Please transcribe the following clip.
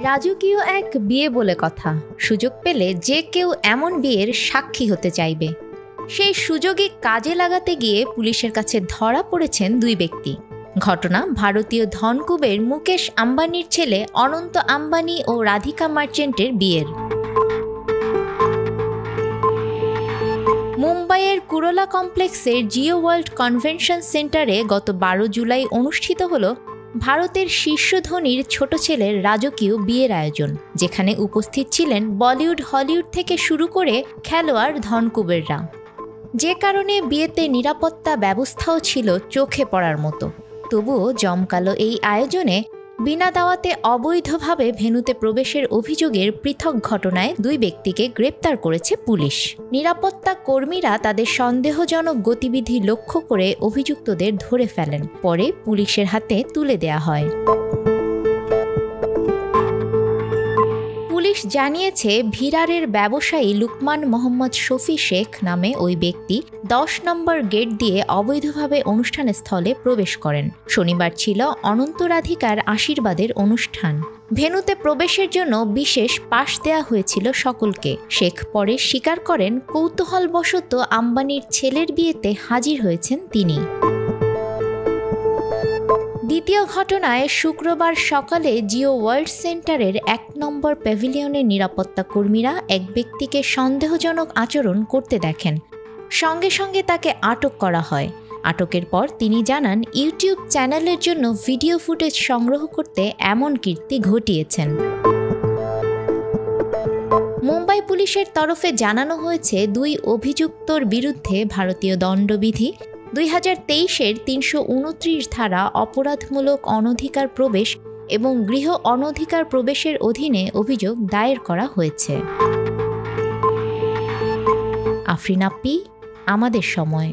রাজকীয় এক বিয়ে বলে কথা। সুযোগ পেলে যে কেউ এমন বিয়ের সাক্ষী হতে চাইবে। সেই সুযোগে কাজে লাগাতে গিয়ে পুলিশের কাছে ধরা পড়েছেন দুই ব্যক্তি। ঘটনা ভারতীয় ধনকুবের মুকেশ আম্বানির ছেলে অনন্ত আম্বানি ও রাধিকা মার্চেন্টের বিয়ের। মুম্বাইয়ের কুরলা কমপ্লেক্সের জিও ওয়ার্ল্ড কনভেনশন সেন্টারে গত 12 জুলাই অনুষ্ঠিত হল ভারতের শীর্ষ ধনীর ছোট ছেলের রাজকীয় বিয়ের আয়োজন, যেখানে উপস্থিত ছিলেন বলিউড, হলিউড থেকে শুরু করে খেলোয়াড় ধনকুবেররা। যে কারণে বিয়েতে নিরাপত্তা ব্যবস্থাও ছিল চোখে পড়ার মতো। তবুও জমকালো এই আয়োজনে বিনা দাওয়াতে অবৈধভাবে ভেন্যুতে প্রবেশের অভিযোগের পৃথক ঘটনায় দুই ব্যক্তিকে গ্রেপ্তার করেছে পুলিশ। নিরাপত্তা কর্মীরা তাদের সন্দেহজনক গতিবিধি লক্ষ্য করে অভিযুক্তদের ধরে ফেলেন। পরে পুলিশের হাতে তুলে দেয়া হয়। পুলিশ জানিয়েছে, ভিরারের ব্যবসায়ী লুকমান মোহাম্মদ শফি শেখ নামে ওই ব্যক্তি 10 নম্বর গেট দিয়ে অবৈধভাবে অনুষ্ঠানের স্থলে প্রবেশ করেন। শনিবার ছিল অনন্ত রাধিকার আশীর্বাদের অনুষ্ঠান। ভেন্যুতে প্রবেশের জন্য বিশেষ পাস দেয়া হয়েছিল সকলকে। শেখ পরে স্বীকার করেন, কৌতূহলবশত আম্বানির ছেলের বিয়েতে হাজির হয়েছেন তিনি। দ্বিতীয় ঘটনায় শুক্রবার সকালে জিও ওয়ার্ল্ড সেন্টারের 1 নম্বর প্যাভিলিয়নের নিরাপত্তা কর্মীরা এক ব্যক্তিকে সন্দেহজনক আচরণ করতে দেখেন। সঙ্গে সঙ্গে তাকে আটক করা হয়। আটকের পর তিনি জানান, ইউটিউব চ্যানেলের জন্য ভিডিও ফুটেজ সংগ্রহ করতে এমন কীর্তি ঘটিয়েছেন। মুম্বাই পুলিশের তরফে জানানো হয়েছে, দুই অভিযুক্তর বিরুদ্ধে ভারতীয় দণ্ডবিধি 2023-এর 329 ধারা অপরাধমূলক অনধিকার প্রবেশ এবং গৃহ অনধিকার প্রবেশের অধীনে অভিযোগ দায়ের করা হয়েছে। আফরিন আপি, আমাদের সময়।